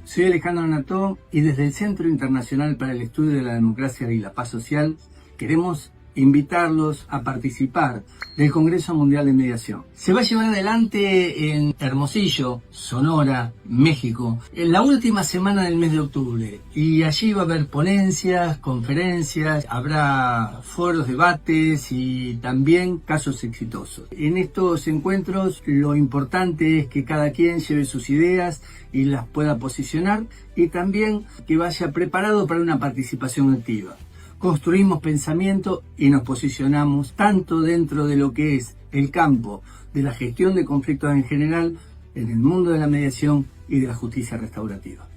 Soy Alejandro Nató y desde el Centro Internacional para el Estudio de la Democracia y la Paz Social queremos invitarlos a participar del Congreso Mundial de Mediación. Se va a llevar adelante en Hermosillo, Sonora, México, en la última semana del mes de octubre. Y allí va a haber ponencias, conferencias, habrá foros, debates y también casos exitosos. En estos encuentros lo importante es que cada quien lleve sus ideas y las pueda posicionar y también que vaya preparado para una participación activa. Construimos pensamiento y nos posicionamos tanto dentro de lo que es el campo de la gestión de conflictos en general, en el mundo de la mediación y de la justicia restaurativa.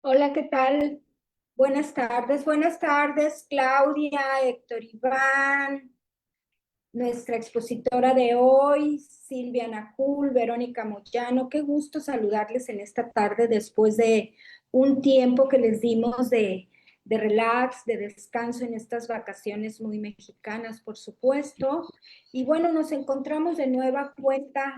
Hola, ¿qué tal? Buenas tardes, Claudia, Héctor Iván, nuestra expositora de hoy, Silvia Nacul, Verónica Moyano. Qué gusto saludarles en esta tarde después de un tiempo que les dimos de relax, de descanso en estas vacaciones muy mexicanas, por supuesto. Y bueno, nos encontramos de nueva cuenta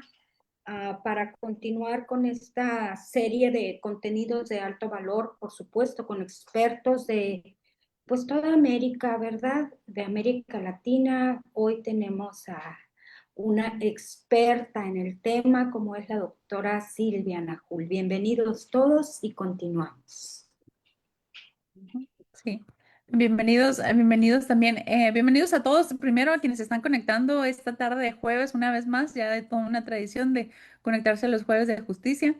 para continuar con esta serie de contenidos de alto valor, por supuesto, con expertos de pues toda América, ¿verdad? De América Latina. Hoy tenemos a una experta en el tema, como es la doctora Silvia Nacul. Bienvenidos todos y continuamos. Sí, bienvenidos también. Bienvenidos a todos, primero a quienes se están conectando esta tarde de jueves, una vez más, ya de toda una tradición de conectarse los jueves de justicia.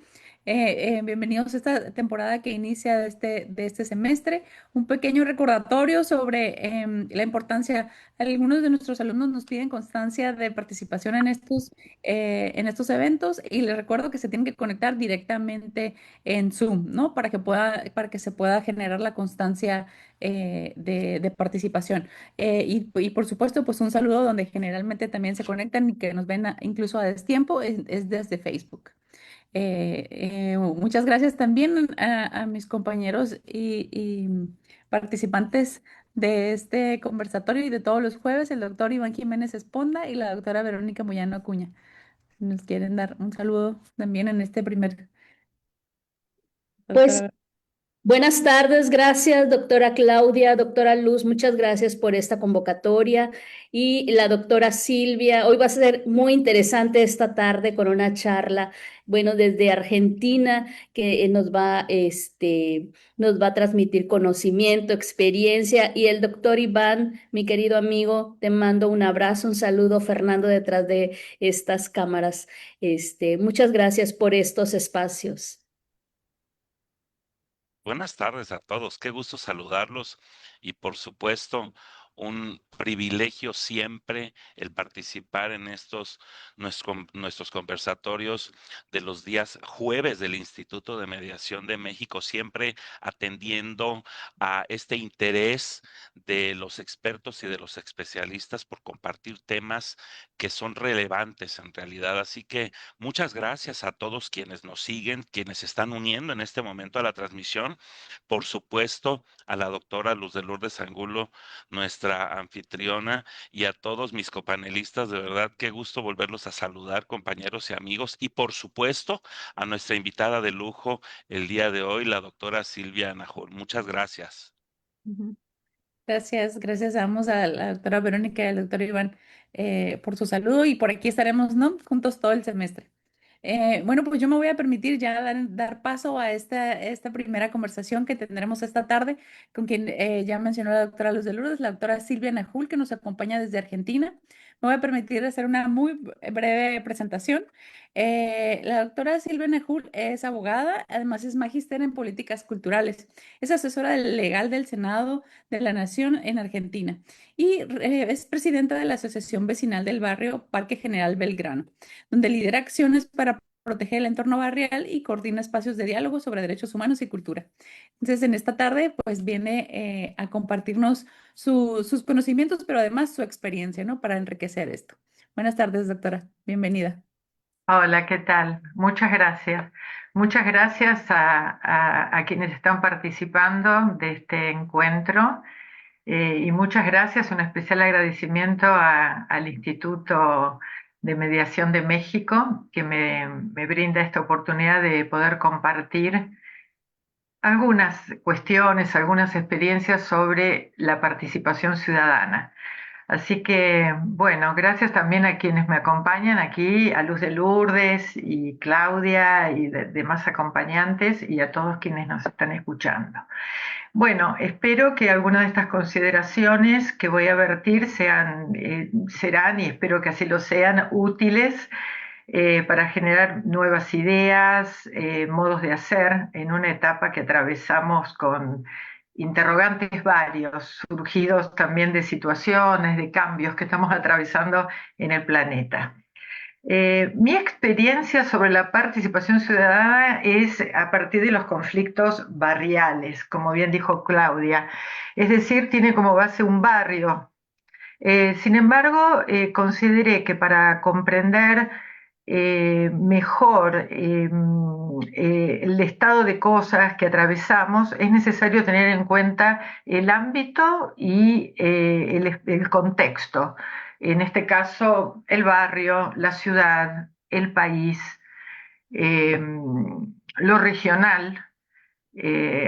Bienvenidos a esta temporada que inicia de este semestre. Un pequeño recordatorio sobre la importancia. Algunos de nuestros alumnos nos piden constancia de participación en estos eventos y les recuerdo que se tienen que conectar directamente en Zoom, ¿no? Para que se pueda generar la constancia de participación. Y por supuesto, pues un saludo donde generalmente también se conectan y que nos ven incluso a destiempo, es desde Facebook. Muchas gracias también a mis compañeros y participantes de este conversatorio y de todos los jueves, el doctor Iván Jiménez Esponda y la doctora Verónica Moyano Acuña. Nos quieren dar un saludo también en este primer... Pues Doctora. buenas tardes, gracias doctora Claudia, doctora Luz, muchas gracias por esta convocatoria y la doctora Silvia. Hoy va a ser muy interesante esta tarde con una charla, bueno, desde Argentina que nos va a transmitir conocimiento, experiencia y el doctor Iván, mi querido amigo, te mando un abrazo, un saludo, Fernando, detrás de estas cámaras. Muchas gracias por estos espacios. Buenas tardes a todos, qué gusto saludarlos y por supuesto un privilegio siempre el participar en nuestros conversatorios de los días jueves del Instituto de Mediación de México, siempre atendiendo a este interés de los expertos y de los especialistas por compartir temas que son relevantes en realidad. Así que muchas gracias a todos quienes nos siguen, quienes se están uniendo en este momento a la transmisión. Por supuesto, a la doctora Luz de Lourdes Angulo, nuestra anfitriona, y a todos mis copanelistas. De verdad, qué gusto volverlos a saludar, compañeros y amigos. Y por supuesto, a nuestra invitada de lujo el día de hoy, la doctora Silvia Najol. Muchas gracias. Ujú. Gracias, gracias damos a la doctora Verónica y al doctor Iván por su saludo y por aquí estaremos, ¿no? Juntos todo el semestre. Bueno, pues yo me voy a permitir ya dar paso a esta primera conversación que tendremos esta tarde con quien ya mencionó la doctora Luz de Lourdes, la doctora Silvia Najul, que nos acompaña desde Argentina. Me voy a permitir hacer una muy breve presentación. La doctora Silvia Najul es abogada, además es magíster en políticas culturales, es asesora legal del Senado de la Nación en Argentina y es presidenta de la Asociación Vecinal del Barrio Parque General Belgrano, donde lidera acciones para proteger el entorno barrial y coordina espacios de diálogo sobre derechos humanos y cultura. Entonces, en esta tarde, pues viene a compartirnos sus conocimientos, pero además su experiencia, ¿no? Para enriquecer esto. Buenas tardes, doctora. Bienvenida. Hola, ¿qué tal? Muchas gracias. Muchas gracias a quienes están participando de este encuentro y muchas gracias, un especial agradecimiento al Instituto de Mediación de México que me brinda esta oportunidad de poder compartir algunas cuestiones, algunas experiencias sobre la participación ciudadana. Así que, bueno, gracias también a quienes me acompañan aquí, a Luz de Lourdes y Claudia y demás acompañantes y a todos quienes nos están escuchando. Bueno, espero que algunas de estas consideraciones que voy a vertir serán, y espero que así lo sean, útiles para generar nuevas ideas, modos de hacer en una etapa que atravesamos con interrogantes varios, surgidos también de situaciones, de cambios que estamos atravesando en el planeta. Mi experiencia sobre la participación ciudadana es a partir de los conflictos barriales, como bien dijo Claudia, es decir, tiene como base un barrio. Sin embargo, consideré que para comprender mejor el estado de cosas que atravesamos, es necesario tener en cuenta el ámbito y el contexto. En este caso, el barrio, la ciudad, el país, lo regional,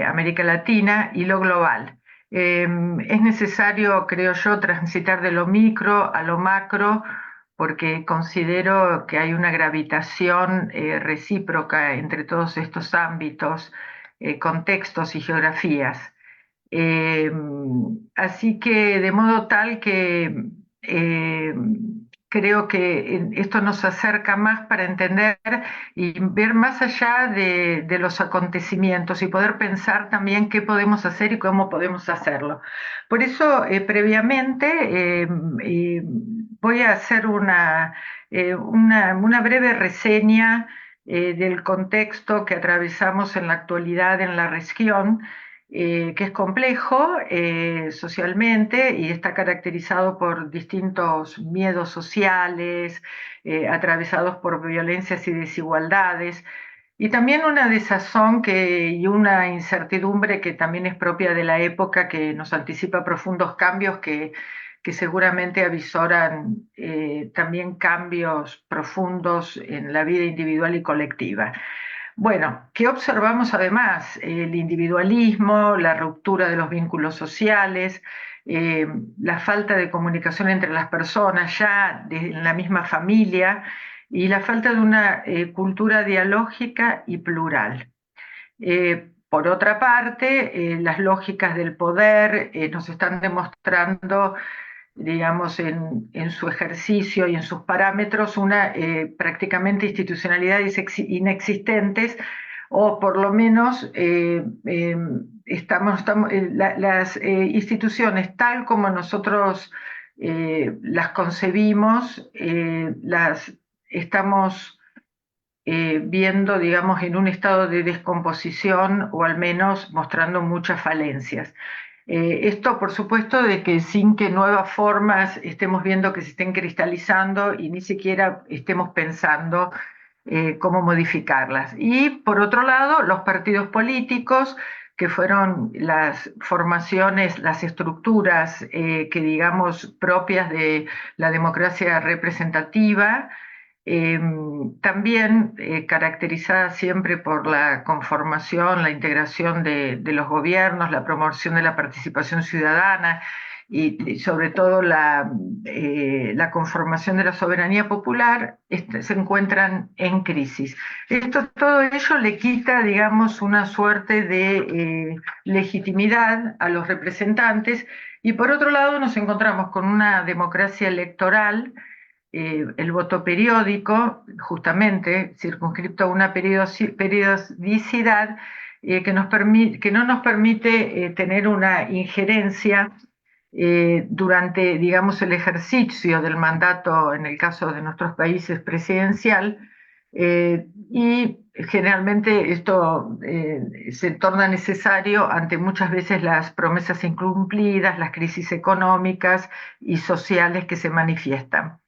América Latina y lo global. Es necesario, creo yo, transitar de lo micro a lo macro porque considero que hay una gravitación recíproca entre todos estos ámbitos, contextos y geografías. Eh, Así que de modo tal que creo que esto nos acerca más para entender y ver más allá de los acontecimientos y poder pensar también qué podemos hacer y cómo podemos hacerlo. Por eso, previamente, voy a hacer una breve reseña del contexto que atravesamos en la actualidad en la región, que es complejo socialmente y está caracterizado por distintos miedos sociales, atravesados por violencias y desigualdades, y también una desazón y una incertidumbre que también es propia de la época, que nos anticipa profundos cambios que seguramente avisoran también cambios profundos en la vida individual y colectiva. Bueno, ¿qué observamos además? El individualismo, la ruptura de los vínculos sociales, la falta de comunicación entre las personas ya en la misma familia y la falta de una cultura dialógica y plural. Por otra parte, las lógicas del poder nos están demostrando, digamos, en su ejercicio y en sus parámetros, una prácticamente institucionalidades inexistentes, o por lo menos las instituciones tal como nosotros las concebimos, las estamos viendo, digamos, en un estado de descomposición o al menos mostrando muchas falencias. Esto, por supuesto, de que sin que nuevas formas estemos viendo que se estén cristalizando y ni siquiera estemos pensando cómo modificarlas. Y, por otro lado, los partidos políticos, que fueron las formaciones, las estructuras que, digamos, propias de la democracia representativa, también caracterizada siempre por la conformación, la integración de los gobiernos, la promoción de la participación ciudadana y sobre todo la conformación de la soberanía popular, se encuentran en crisis. Todo ello le quita, digamos, una suerte de legitimidad a los representantes, y por otro lado nos encontramos con una democracia electoral, el voto periódico, justamente circunscripto a una periodicidad que no nos permite tener una injerencia durante, digamos, el ejercicio del mandato, en el caso de nuestros países, presidencial, y generalmente esto se torna necesario ante muchas veces las promesas incumplidas, las crisis económicas y sociales que se manifiestan.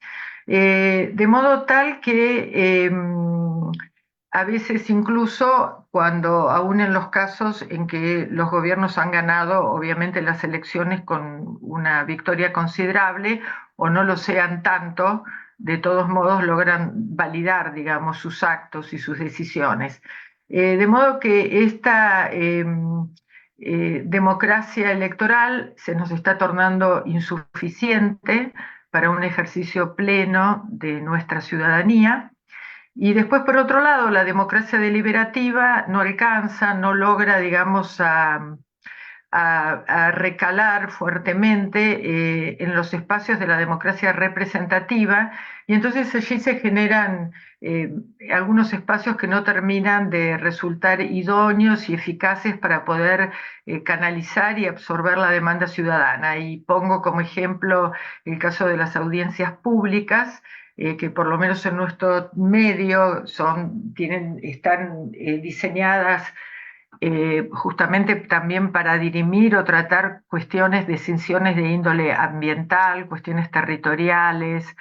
De modo tal que a veces incluso cuando, aún en los casos en que los gobiernos han ganado obviamente las elecciones con una victoria considerable o no lo sean tanto, de todos modos logran validar, digamos, sus actos y sus decisiones. De modo que esta democracia electoral se nos está tornando insuficiente para un ejercicio pleno de nuestra ciudadanía. Y después, por otro lado, la democracia deliberativa no alcanza, no logra, digamos, a recalar fuertemente en los espacios de la democracia representativa, y entonces allí se generan algunos espacios que no terminan de resultar idóneos y eficaces para poder canalizar y absorber la demanda ciudadana. Y pongo como ejemplo el caso de las audiencias públicas, que por lo menos en nuestro medio están diseñadas justamente también para dirimir o tratar decisiones de índole ambiental, cuestiones territoriales,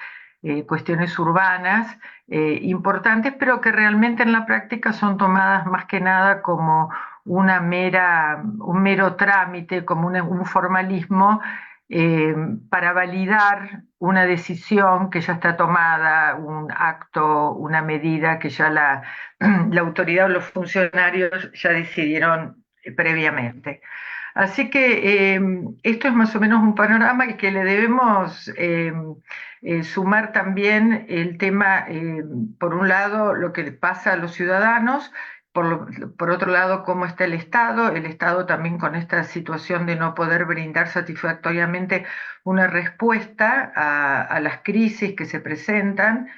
cuestiones urbanas importantes, pero que realmente en la práctica son tomadas más que nada como un mero trámite, como un formalismo para validar una decisión que ya está tomada, un acto, una medida que ya la autoridad o los funcionarios ya decidieron previamente. Así que esto es más o menos un panorama y que le debemos sumar también el tema, por un lado, lo que le pasa a los ciudadanos, por otro lado, cómo está el Estado también con esta situación de no poder brindar satisfactoriamente una respuesta a las crisis que se presentan.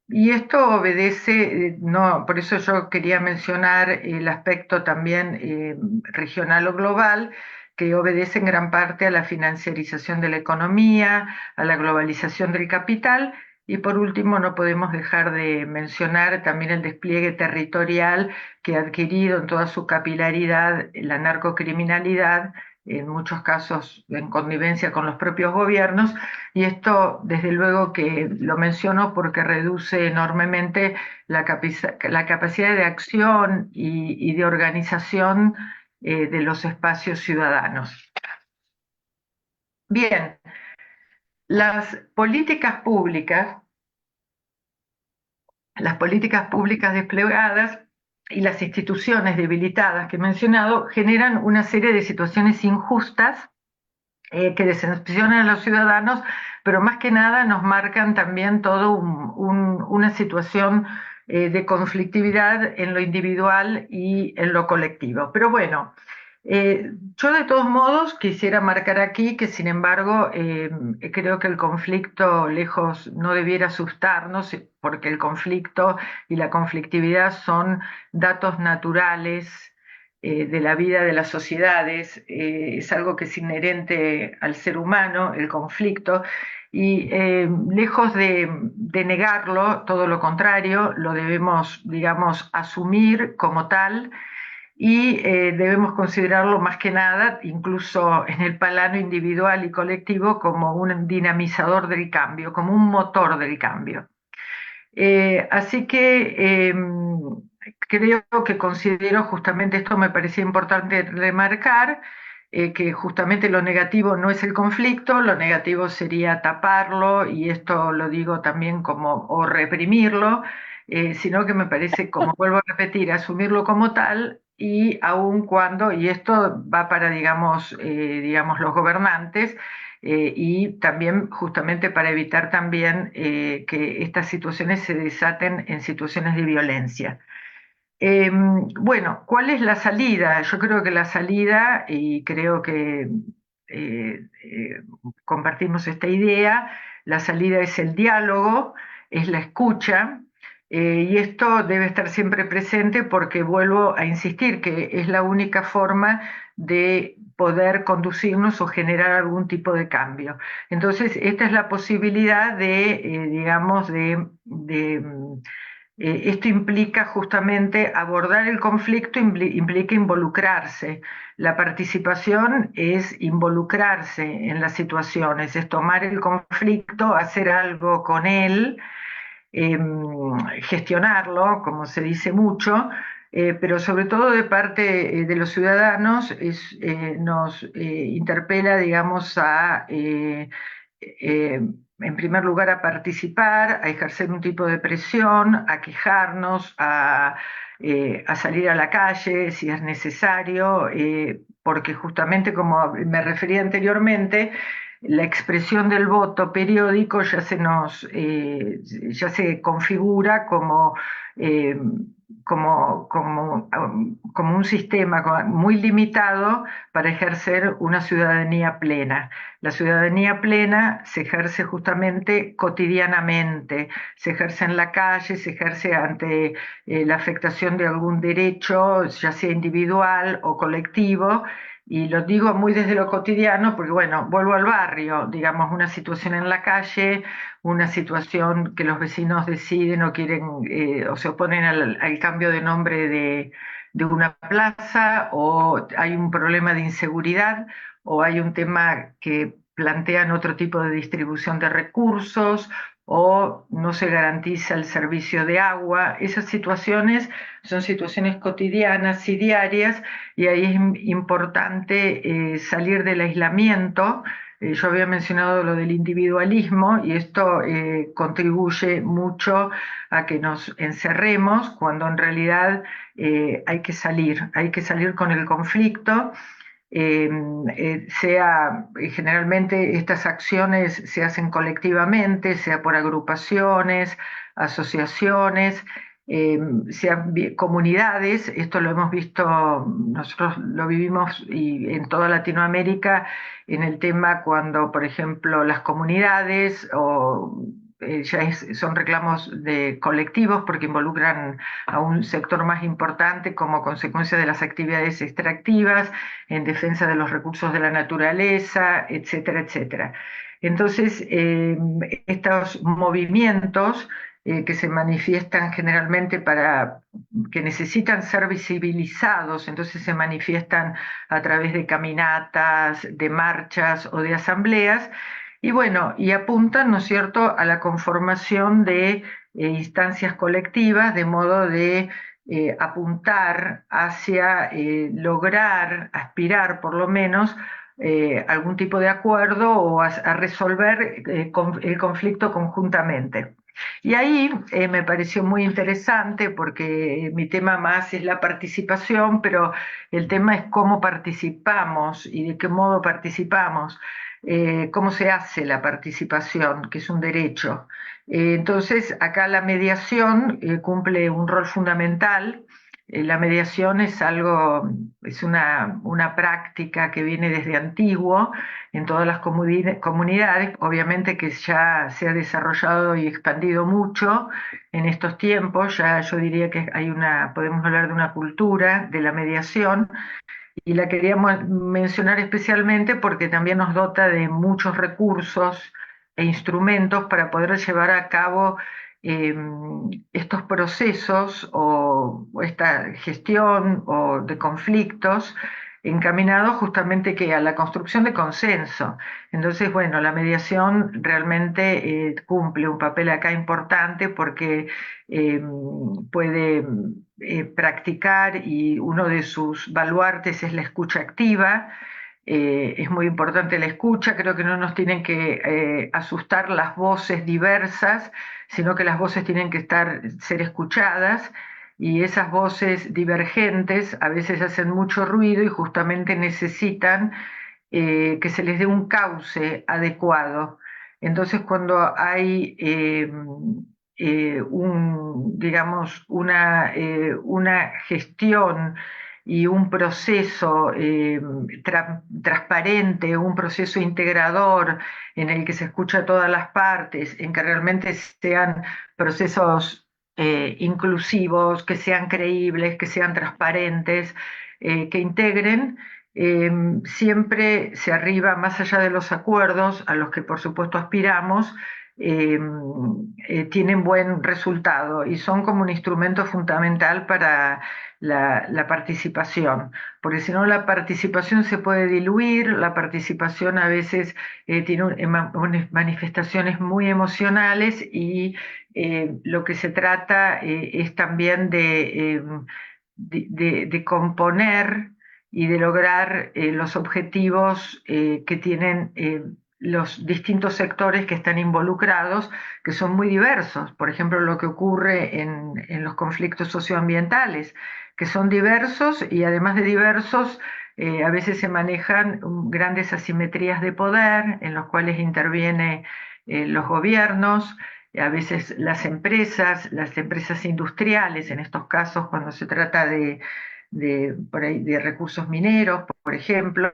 Y esto obedece, no, por eso yo quería mencionar el aspecto también regional o global, que obedece en gran parte a la financiarización de la economía, a la globalización del capital, y por último no podemos dejar de mencionar también el despliegue territorial que ha adquirido en toda su capilaridad la narcocriminalidad, en muchos casos en connivencia con los propios gobiernos, y esto desde luego que lo menciono porque reduce enormemente la capacidad de acción y de organización de los espacios ciudadanos. Bien, las políticas públicas desplegadas y las instituciones debilitadas que he mencionado generan una serie de situaciones injustas que decepcionan a los ciudadanos, pero más que nada nos marcan también toda una situación de conflictividad en lo individual y en lo colectivo. Pero bueno, yo de todos modos quisiera marcar aquí que sin embargo creo que el conflicto lejos no debiera asustarnos, porque el conflicto y la conflictividad son datos naturales de la vida de las sociedades, es algo que es inherente al ser humano, el conflicto, y lejos de negarlo, todo lo contrario, lo debemos, digamos, asumir como tal, y debemos considerarlo más que nada, incluso en el plano individual y colectivo, como un dinamizador del cambio, como un motor del cambio. Así que creo que considero, justamente esto me parecía importante remarcar, que justamente lo negativo no es el conflicto, lo negativo sería taparlo, y esto lo digo también como, o reprimirlo, sino que me parece, como vuelvo a repetir, asumirlo como tal, y aun cuando, y esto va para, digamos, los gobernantes, y también justamente para evitar también que estas situaciones se desaten en situaciones de violencia. Bueno, ¿cuál es la salida? Yo creo que la salida, y creo que eh, eh, compartimos esta idea, la salida es el diálogo, es la escucha, y esto debe estar siempre presente porque vuelvo a insistir que es la única forma de poder conducirnos o generar algún tipo de cambio. Entonces, esta es la posibilidad de, digamos, esto implica justamente abordar el conflicto, implica involucrarse. La participación es involucrarse en las situaciones, es tomar el conflicto, hacer algo con él, eh, gestionarlo, como se dice mucho, pero sobre todo de parte de los ciudadanos nos interpela, digamos, en primer lugar, a participar, a ejercer un tipo de presión, a quejarnos, a salir a la calle si es necesario, porque justamente, como me refería anteriormente, la expresión del voto periódico ya se configura eh, como un sistema muy limitado para ejercer una ciudadanía plena. La ciudadanía plena se ejerce justamente cotidianamente, se ejerce en la calle, se ejerce ante la afectación de algún derecho, ya sea individual o colectivo, y lo digo muy desde lo cotidiano porque, bueno, vuelvo al barrio, digamos, una situación en la calle, una situación que los vecinos deciden o quieren o se oponen al cambio de nombre de una plaza, o hay un problema de inseguridad, o hay un tema que plantean otro tipo de distribución de recursos, o no se garantiza el servicio de agua. Esas situaciones son situaciones cotidianas y diarias, y ahí es importante salir del aislamiento. Yo había mencionado lo del individualismo, y esto contribuye mucho a que nos encerremos cuando en realidad hay que salir con el conflicto. Generalmente estas acciones se hacen colectivamente, sea por agrupaciones, asociaciones, sean comunidades. Esto lo hemos visto, nosotros lo vivimos y en toda Latinoamérica, en el tema cuando, por ejemplo, las comunidades son reclamos de colectivos porque involucran a un sector más importante como consecuencia de las actividades extractivas, en defensa de los recursos de la naturaleza, etcétera, etcétera. Entonces, estos movimientos que se manifiestan generalmente que necesitan ser visibilizados, entonces se manifiestan a través de caminatas, de marchas o de asambleas, y bueno, y apuntan, ¿no es cierto?, a la conformación de instancias colectivas, de modo de apuntar hacia lograr, aspirar por lo menos, algún tipo de acuerdo o a resolver el conflicto conjuntamente. Y ahí me pareció muy interesante porque mi tema más es la participación, pero el tema es cómo participamos y de qué modo participamos, cómo se hace la participación, que es un derecho. Entonces, acá la mediación cumple un rol fundamental. La mediación es una práctica que viene desde antiguo en todas las comunidades, obviamente que ya se ha desarrollado y expandido mucho en estos tiempos. Ya yo diría que podemos hablar de una cultura de la mediación, y la queríamos mencionar especialmente porque también nos dota de muchos recursos e instrumentos para poder llevar a cabo estos procesos o esta gestión o de conflictos encaminados justamente a la construcción de consenso. Entonces, bueno, la mediación realmente cumple un papel acá importante porque eh, puede practicar, y uno de sus baluartes es la escucha activa. Es muy importante la escucha, creo que no nos tienen que asustar las voces diversas, sino que las voces tienen que ser escuchadas, y esas voces divergentes a veces hacen mucho ruido y justamente necesitan que se les dé un cauce adecuado. Entonces, cuando hay digamos, una gestión y un proceso transparente, un proceso integrador en el que se escucha a todas las partes, en que realmente sean procesos inclusivos, que sean creíbles, que sean transparentes, que integren, siempre se arriba, más allá de los acuerdos a los que por supuesto aspiramos, tienen buen resultado y son como un instrumento fundamental para la participación, porque si no la participación se puede diluir, la participación a veces tiene manifestaciones muy emocionales y lo que se trata es también de componer y de lograr los objetivos que tienen los distintos sectores que están involucrados, que son muy diversos. Por ejemplo, lo que ocurre en los conflictos socioambientales, que son diversos y además de diversos, a veces se manejan grandes asimetrías de poder en los cuales intervienen los gobiernos, a veces las empresas industriales, en estos casos cuando se trata de recursos mineros, por ejemplo.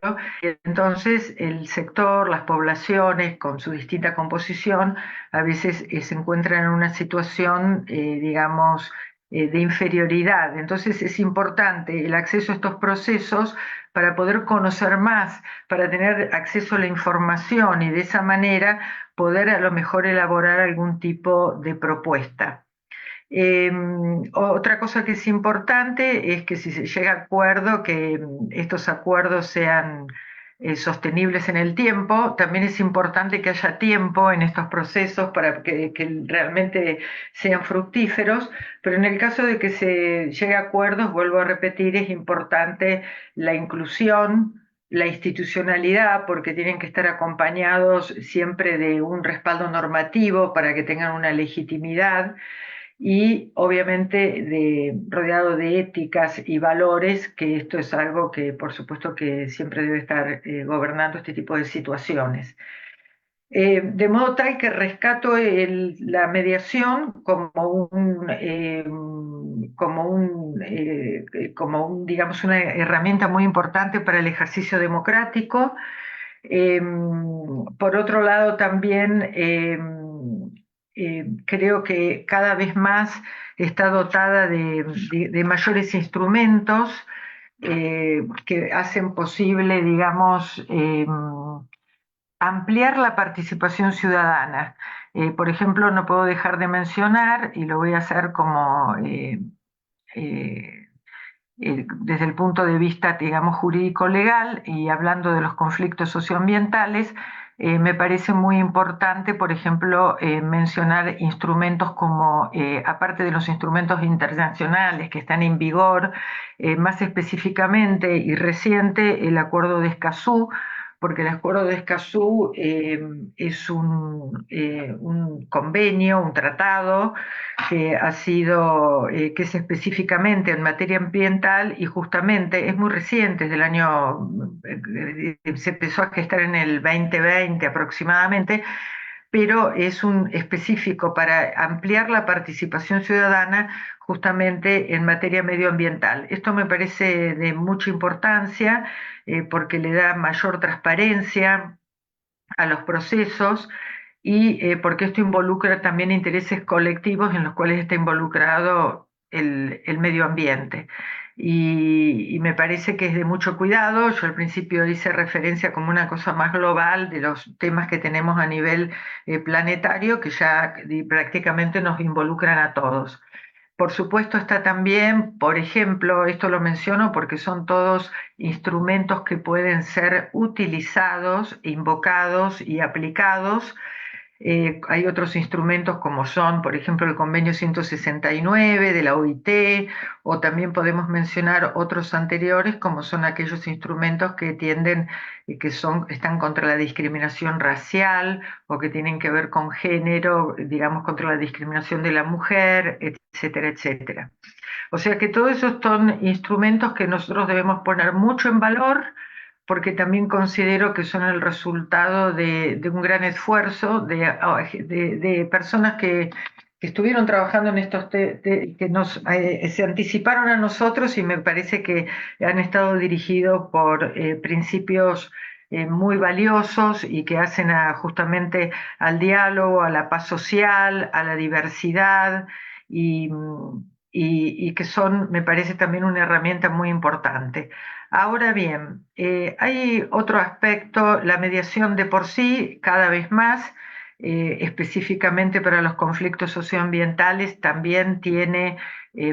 Entonces, el sector, las poblaciones, con su distinta composición, a veces se encuentran en una situación, digamos, de inferioridad. Entonces, es importante el acceso a estos procesos para poder conocer más, para tener acceso a la información y de esa manera poder a lo mejor elaborar algún tipo de propuesta. Otra cosa que es importante es que si se llega a acuerdo, que estos acuerdos sean sostenibles en el tiempo. También es importante que haya tiempo en estos procesos para que realmente sean fructíferos, pero en el caso de que se llegue a acuerdos, vuelvo a repetir, es importante la inclusión, la institucionalidad, porque tienen que estar acompañados siempre de un respaldo normativo para que tengan una legitimidad, y obviamente rodeado de éticas y valores, que esto es algo que por supuesto que siempre debe estar gobernando este tipo de situaciones. De modo tal que rescato la mediación digamos, una herramienta muy importante para el ejercicio democrático. Por otro lado, también creo que cada vez más está dotada de mayores instrumentos que hacen posible, digamos, ampliar la participación ciudadana. Por ejemplo, no puedo dejar de mencionar, y lo voy a hacer como desde el punto de vista, digamos, jurídico-legal, y hablando de los conflictos socioambientales, me parece muy importante, por ejemplo, mencionar instrumentos como, aparte de los instrumentos internacionales que están en vigor, más específicamente y reciente, el Acuerdo de Escazú, porque el Acuerdo de Escazú es un convenio, un tratado que que es específicamente en materia ambiental, y justamente es muy reciente, del año, se empezó a gestar en el 2020 aproximadamente, pero es un específico para ampliar la participación ciudadana justamente en materia medioambiental. Esto me parece de mucha importancia porque le da mayor transparencia a los procesos, y porque esto involucra también intereses colectivos en los cuales está involucrado el medio ambiente. Y me parece que es de mucho cuidado. Yo al principio hice referencia como una cosa más global de los temas que tenemos a nivel planetario, que ya prácticamente nos involucran a todos. Por supuesto está también, por ejemplo, esto lo menciono porque son todos instrumentos que pueden ser utilizados, invocados y aplicados Hay otros instrumentos como son, por ejemplo, el convenio 169 de la OIT, o también podemos mencionar otros anteriores como son aquellos instrumentos que tienden, están contra la discriminación racial o que tienen que ver con género, digamos, contra la discriminación de la mujer, etcétera, etcétera. O sea que todos esos son instrumentos que nosotros debemos poner mucho en valor, porque también considero que son el resultado de un gran esfuerzo de personas que estuvieron trabajando en estos, que se anticiparon a nosotros y me parece que han estado dirigidos por principios muy valiosos y que hacen justamente al diálogo, a la paz social, a la diversidad y que son, me parece, también una herramienta muy importante. Ahora bien, hay otro aspecto, la mediación de por sí, cada vez más, específicamente para los conflictos socioambientales, también tiene,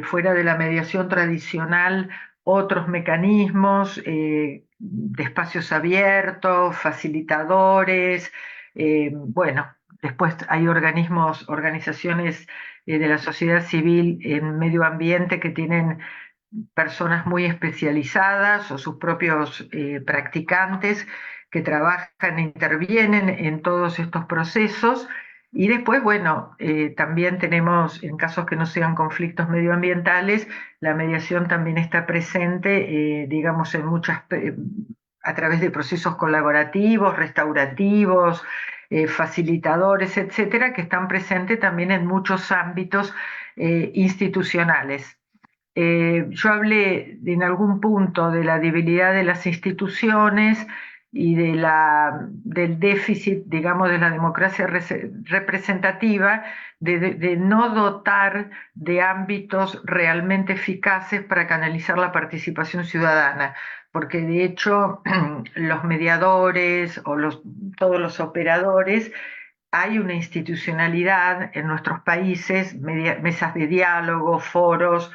fuera de la mediación tradicional, otros mecanismos de espacios abiertos, facilitadores, bueno, después hay organizaciones de la sociedad civil en medio ambiente que tienen personas muy especializadas o sus propios practicantes que trabajan e intervienen en todos estos procesos. Y después, bueno, también tenemos, en casos que no sean conflictos medioambientales, la mediación también está presente, digamos, a través de procesos colaborativos, restaurativos, facilitadores, etcétera, que están presentes también en muchos ámbitos institucionales. Yo hablé en algún punto de la debilidad de las instituciones y del déficit, digamos, de la democracia representativa, de no dotar de ámbitos realmente eficaces para canalizar la participación ciudadana, porque de hecho los mediadores o todos los operadores, hay una institucionalidad en nuestros países, mesas de diálogo, foros,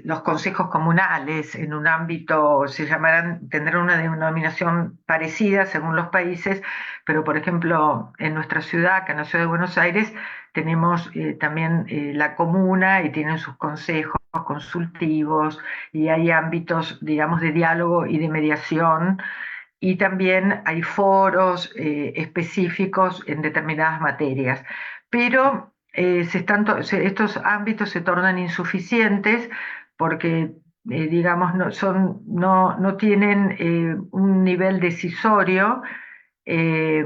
los consejos comunales en un ámbito tendrán una denominación parecida según los países, pero por ejemplo en nuestra ciudad, acá en la ciudad de Buenos Aires, tenemos también la comuna y tienen sus consejos consultivos y hay ámbitos, digamos, de diálogo y de mediación. Y también hay foros específicos en determinadas materias. Pero estos ámbitos se tornan insuficientes porque, digamos, no tienen un nivel decisorio eh,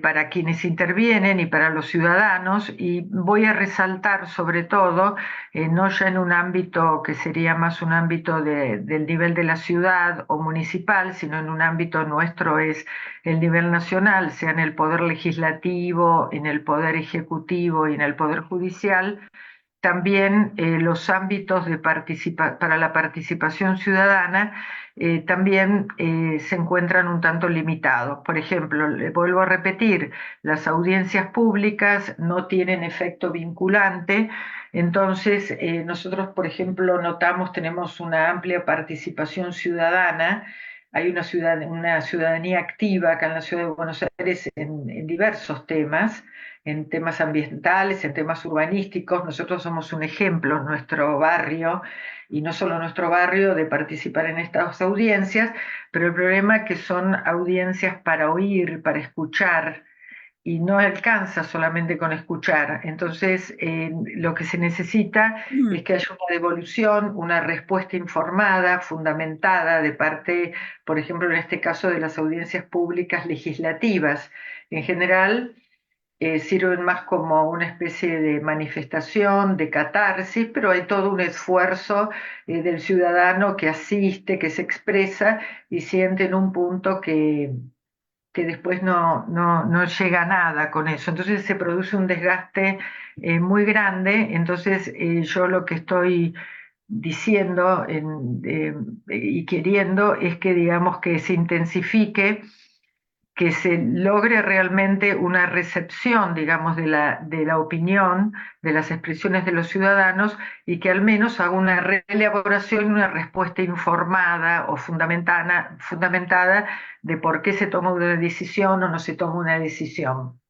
para quienes intervienen y para los ciudadanos, y voy a resaltar sobre todo, no ya en un ámbito que sería más un ámbito del nivel de la ciudad o municipal, sino en un ámbito nuestro es el nivel nacional, sea en el poder legislativo, en el poder ejecutivo y en el poder judicial. También los ámbitos para la participación ciudadana también se encuentran un tanto limitados. Por ejemplo, le vuelvo a repetir, las audiencias públicas no tienen efecto vinculante, entonces nosotros, por ejemplo, tenemos una amplia participación ciudadana. Hay una ciudadanía activa acá en la ciudad de Buenos Aires en diversos temas, en temas ambientales, en temas urbanísticos. Nosotros somos un ejemplo en nuestro barrio, y no solo nuestro barrio, de participar en estas audiencias, pero el problema es que son audiencias para oír, para escuchar, y no alcanza solamente con escuchar. Entonces, lo que se necesita es que haya una devolución, una respuesta informada, fundamentada, de parte, por ejemplo, en este caso, de las audiencias públicas legislativas. En general, sirven más como una especie de manifestación, de catarsis, pero hay todo un esfuerzo del ciudadano que asiste, que se expresa y siente en un punto que después no llega a nada con eso. Entonces se produce un desgaste muy grande. Entonces yo lo que estoy diciendo y queriendo es que, digamos, que se intensifique, que se logre realmente una recepción, digamos, de la opinión, de las expresiones de los ciudadanos, y que al menos haga una reelaboración y una respuesta informada o fundamentada de por qué se toma una decisión o no se toma una decisión.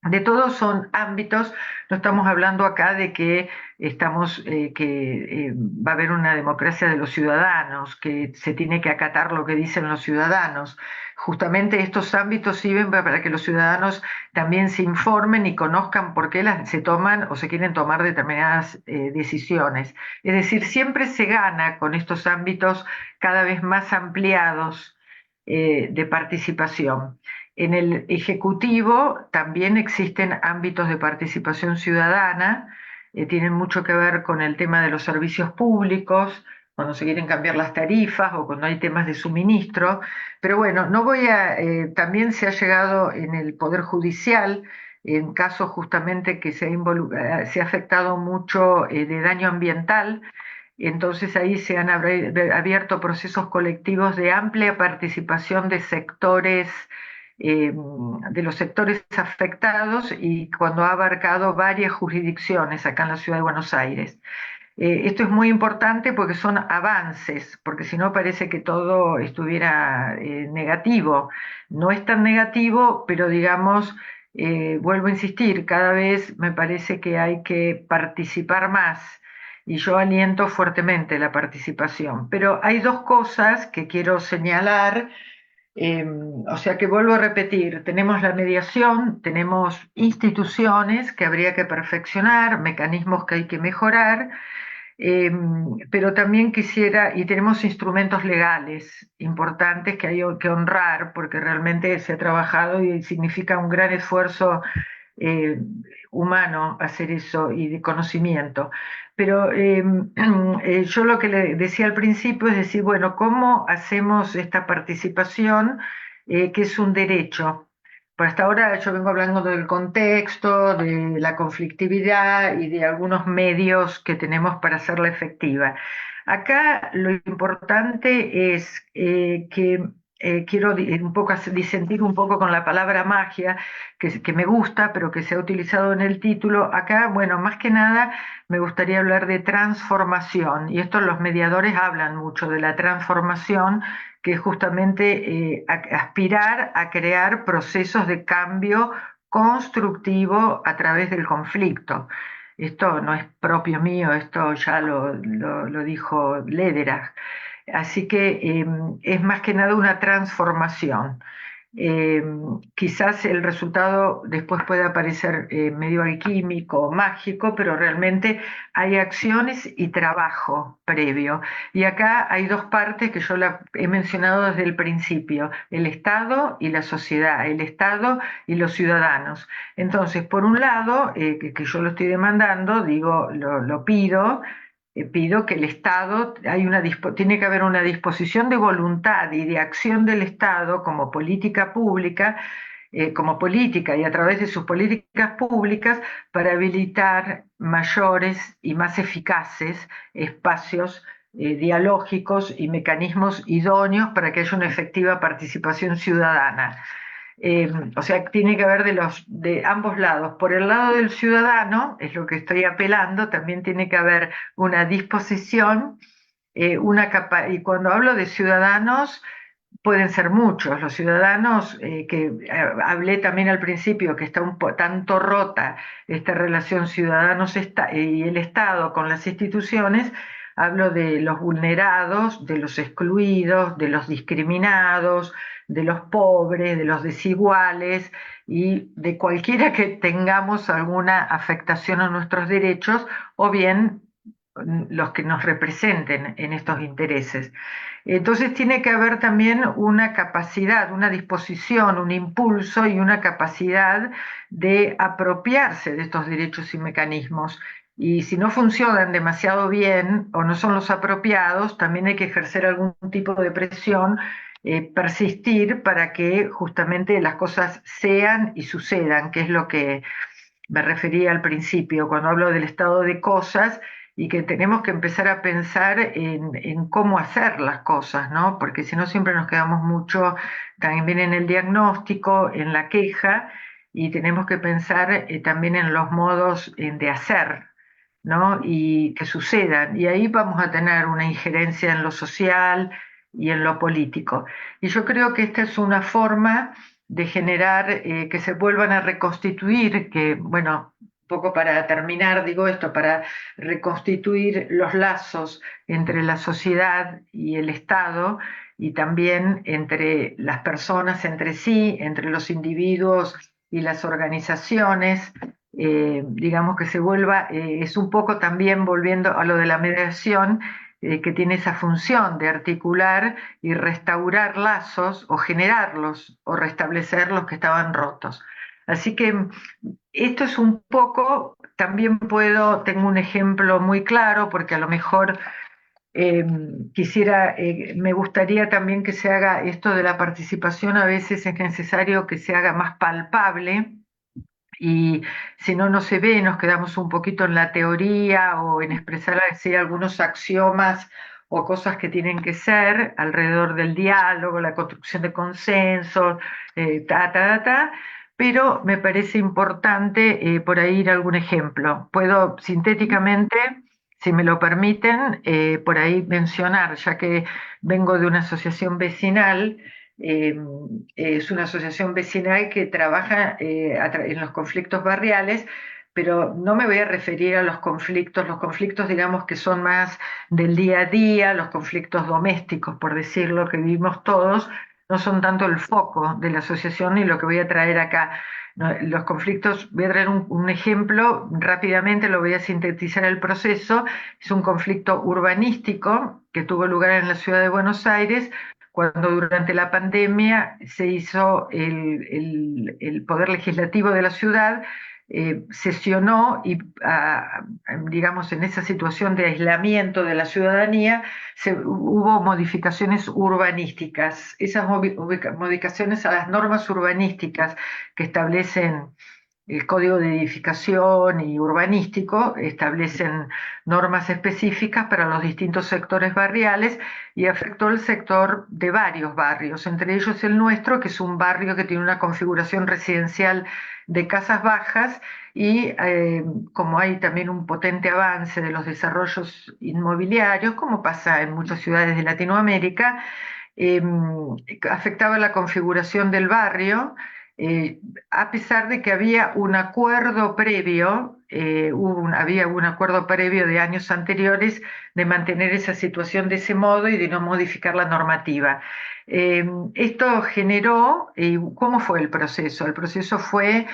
De todos son ámbitos, no estamos hablando acá de que va a haber una democracia de los ciudadanos, que se tiene que acatar lo que dicen los ciudadanos. Justamente estos ámbitos sirven para que los ciudadanos también se informen y conozcan por qué se toman o se quieren tomar determinadas decisiones. Es decir, siempre se gana con estos ámbitos cada vez más ampliados de participación. En el Ejecutivo también existen ámbitos de participación ciudadana, tienen mucho que ver con el tema de los servicios públicos, cuando se quieren cambiar las tarifas o cuando hay temas de suministro. Pero bueno, también se ha llegado en el Poder Judicial, en casos justamente que se ha afectado mucho de daño ambiental. Entonces ahí se han abierto procesos colectivos de amplia participación de sectores, de los sectores afectados, y cuando ha abarcado varias jurisdicciones acá en la ciudad de Buenos Aires. Esto es muy importante porque son avances, porque si no parece que todo estuviera negativo. No es tan negativo, pero digamos, vuelvo a insistir, cada vez me parece que hay que participar más y yo aliento fuertemente la participación. Pero hay dos cosas que quiero señalar. O sea que vuelvo a repetir, tenemos la mediación, tenemos instituciones que habría que perfeccionar, mecanismos que hay que mejorar, pero también y tenemos instrumentos legales importantes que hay que honrar, porque realmente se ha trabajado y significa un gran esfuerzo eh, humano hacer eso y de conocimiento. Pero yo lo que le decía al principio es decir, bueno, ¿cómo hacemos esta participación que es un derecho? Por hasta ahora yo vengo hablando del contexto, de la conflictividad y de algunos medios que tenemos para hacerla efectiva. Acá lo importante es que quiero un poco disentir un poco con la palabra magia, que me gusta, pero que se ha utilizado en el título. Acá, bueno, más que nada me gustaría hablar de transformación, y esto los mediadores hablan mucho de la transformación, que es justamente aspirar a crear procesos de cambio constructivo a través del conflicto. Esto no es propio mío, esto ya lo dijo Lederach. Así que es más que nada una transformación. Quizás el resultado después pueda parecer medio alquímico o mágico, pero realmente hay acciones y trabajo previo. Y acá hay dos partes que yo he mencionado desde el principio: el Estado y la sociedad, el Estado y los ciudadanos. Entonces, por un lado, que yo lo estoy demandando, digo, lo pido. Pido que el Estado, tiene que haber una disposición de voluntad y de acción del Estado como política pública, y a través de sus políticas públicas, para habilitar mayores y más eficaces espacios dialógicos y mecanismos idóneos para que haya una efectiva participación ciudadana. O sea, tiene que haber de ambos lados. Por el lado del ciudadano, es lo que estoy apelando, también tiene que haber una disposición, y cuando hablo de ciudadanos, pueden ser muchos. Los ciudadanos, hablé también al principio, que está tanto rota esta relación ciudadanos y el Estado con las instituciones. Hablo de los vulnerados, de los excluidos, de los discriminados, de los pobres, de los desiguales y de cualquiera que tengamos alguna afectación a nuestros derechos, o bien los que nos representen en estos intereses. Entonces tiene que haber también una capacidad, una disposición, un impulso y una capacidad de apropiarse de estos derechos y mecanismos. Y si no funcionan demasiado bien o no son los apropiados, también hay que ejercer algún tipo de presión, persistir para que justamente las cosas sean y sucedan, que es lo que me refería al principio cuando hablo del estado de cosas, y que tenemos que empezar a pensar en cómo hacer las cosas, ¿no? Porque si no siempre nos quedamos mucho también en el diagnóstico, en la queja, y tenemos que pensar también en los modos de hacer, ¿no? Y que sucedan. Y ahí vamos a tener una injerencia en lo social y en lo político. Y yo creo que esta es una forma de generar que se vuelvan a reconstituir, que bueno, un poco para terminar digo esto, para reconstituir los lazos entre la sociedad y el Estado y también entre las personas entre sí, entre los individuos y las organizaciones, digamos que se vuelva, es un poco también volviendo a lo de la mediación, que tiene esa función de articular y restaurar lazos o generarlos o restablecer los que estaban rotos. Así que esto es un poco, también tengo un ejemplo muy claro porque a lo mejor me gustaría también que se haga esto de la participación, a veces es necesario que se haga más palpable y si no, no se ve, nos quedamos un poquito en la teoría o en expresar así algunos axiomas o cosas que tienen que ser alrededor del diálogo, la construcción de consensos, pero me parece importante por ahí ir a algún ejemplo. Puedo sintéticamente, si me lo permiten, por ahí mencionar, ya que vengo de una asociación vecinal, eh, es una asociación vecinal que trabaja en los conflictos barriales, pero no me voy a referir a los conflictos digamos que son más del día a día, los conflictos domésticos, por decirlo, que vivimos todos, no son tanto el foco de la asociación ni lo que voy a traer acá. No, los conflictos, voy a traer un ejemplo rápidamente, lo voy a sintetizar el proceso, es un conflicto urbanístico que tuvo lugar en la ciudad de Buenos Aires cuando durante la pandemia se hizo el Poder Legislativo de la ciudad, sesionó y, digamos, en esa situación de aislamiento de la ciudadanía, hubo modificaciones urbanísticas. Esas modificaciones a las normas urbanísticas que establecen el Código de Edificación y Urbanístico establecen normas específicas para los distintos sectores barriales y afectó el sector de varios barrios, entre ellos el nuestro, que es un barrio que tiene una configuración residencial de casas bajas y como hay también un potente avance de los desarrollos inmobiliarios, como pasa en muchas ciudades de Latinoamérica, eh, afectaba la configuración del barrio, eh, a pesar de que había un acuerdo previo, había un acuerdo previo de años anteriores de mantener esa situación de ese modo y de no modificar la normativa. Esto generó, ¿cómo fue el proceso? El proceso fue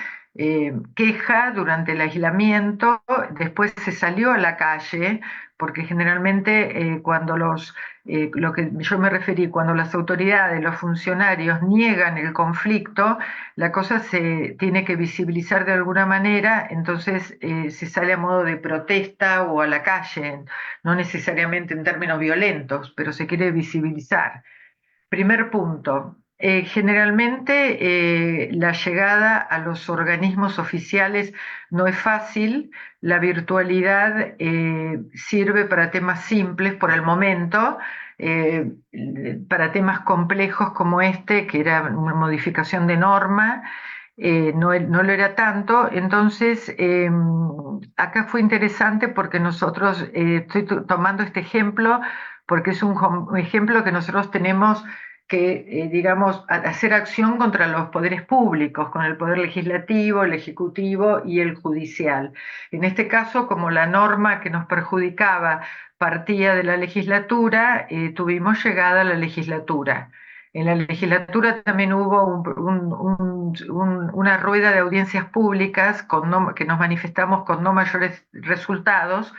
queja durante el aislamiento, después se salió a la calle, porque generalmente cuando lo que yo me referí, cuando las autoridades, los funcionarios niegan el conflicto, la cosa se tiene que visibilizar de alguna manera, entonces se sale a modo de protesta o a la calle, no necesariamente en términos violentos, pero se quiere visibilizar. Primer punto. Generalmente la llegada a los organismos oficiales no es fácil. La virtualidad sirve para temas simples por el momento, para temas complejos como este, que era una modificación de norma, no lo era tanto. Entonces, acá fue interesante porque nosotros, estoy tomando este ejemplo porque es un ejemplo que nosotros tenemos que, digamos, hacer acción contra los poderes públicos, con el poder legislativo, el ejecutivo y el judicial. En este caso, como la norma que nos perjudicaba partía de la legislatura, tuvimos llegada a la legislatura. En la legislatura también hubo una rueda de audiencias públicas que nos manifestamos con no mayores resultados,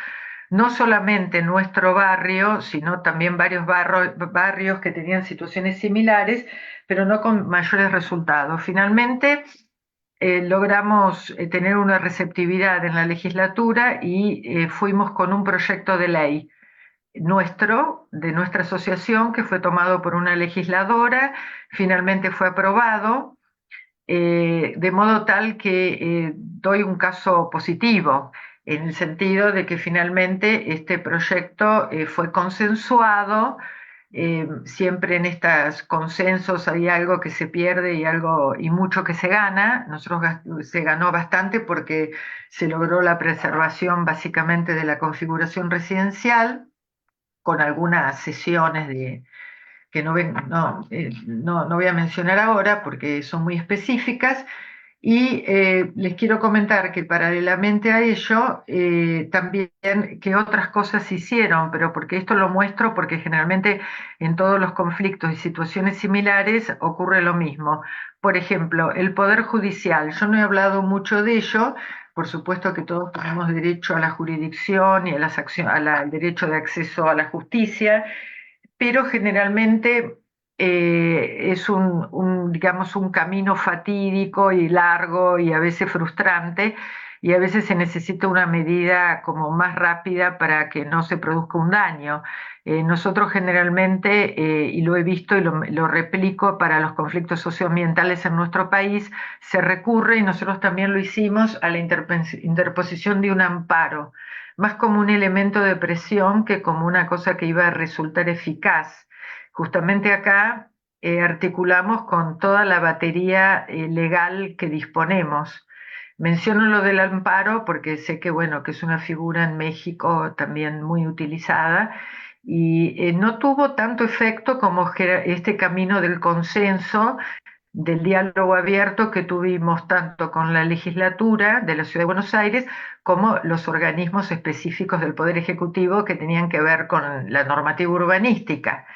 no solamente en nuestro barrio, sino también varios barrios que tenían situaciones similares, pero no con mayores resultados. Finalmente, logramos tener una receptividad en la legislatura y fuimos con un proyecto de ley de nuestra asociación, que fue tomado por una legisladora, finalmente fue aprobado, de modo tal que doy un caso positivo, en el sentido de que finalmente este proyecto fue consensuado. Siempre en estos consensos hay algo que se pierde y mucho que se gana. Se ganó bastante porque se logró la preservación básicamente de la configuración residencial, con algunas sesiones que no voy a mencionar ahora porque son muy específicas. Y les quiero comentar que paralelamente a ello, también que otras cosas se hicieron, pero porque esto lo muestro porque generalmente en todos los conflictos y situaciones similares ocurre lo mismo. Por ejemplo, el Poder Judicial. Yo no he hablado mucho de ello. Por supuesto que todos tenemos derecho a la jurisdicción y a al derecho de acceso a la justicia, pero generalmente es digamos, un camino fatídico y largo y a veces frustrante, y a veces se necesita una medida como más rápida para que no se produzca un daño. Nosotros generalmente, y lo he visto y lo replico para los conflictos socioambientales en nuestro país, se recurre, y nosotros también lo hicimos, a la interposición de un amparo, más como un elemento de presión que como una cosa que iba a resultar eficaz. Justamente acá articulamos con toda la batería legal que disponemos. Menciono lo del amparo porque sé que, bueno, que es una figura en México también muy utilizada, y no tuvo tanto efecto como este camino del consenso, del diálogo abierto que tuvimos tanto con la legislatura de la Ciudad de Buenos Aires como los organismos específicos del Poder Ejecutivo que tenían que ver con la normativa urbanística.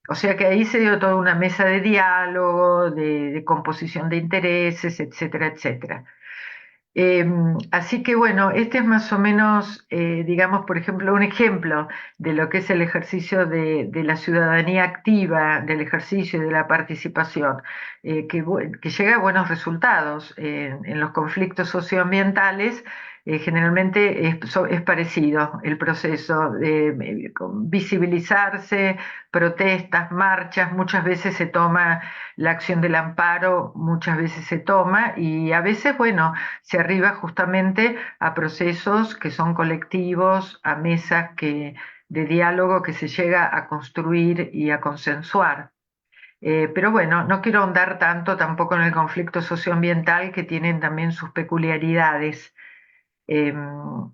O sea que ahí se dio toda una mesa de diálogo, de composición de intereses, etcétera, etcétera. Así que bueno, este es más o menos, digamos, por ejemplo, un ejemplo de lo que es el ejercicio de la ciudadanía activa, del ejercicio y de la participación, que llega a buenos resultados. En los conflictos socioambientales, generalmente es parecido el proceso de visibilizarse, protestas, marchas. Muchas veces se toma la acción del amparo, muchas veces se toma, y a veces, bueno, se arriba justamente a procesos que son colectivos, a mesas de diálogo que se llega a construir y a consensuar. Pero bueno, no quiero ahondar tanto tampoco en el conflicto socioambiental, que tienen también sus peculiaridades.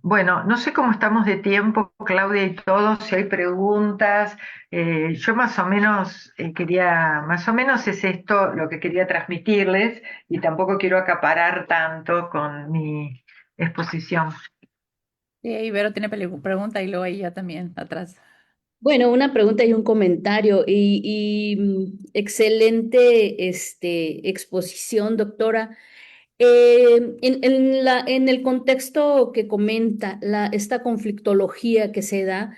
Bueno, no sé cómo estamos de tiempo, Claudia y todos, si hay preguntas. Yo más o menos más o menos es esto lo que quería transmitirles, y tampoco quiero acaparar tanto con mi exposición. Sí, Ibero tiene pregunta y luego ahí ya también atrás. Bueno, una pregunta y un comentario excelente exposición, doctora. En el contexto que comenta, esta conflictología que se da,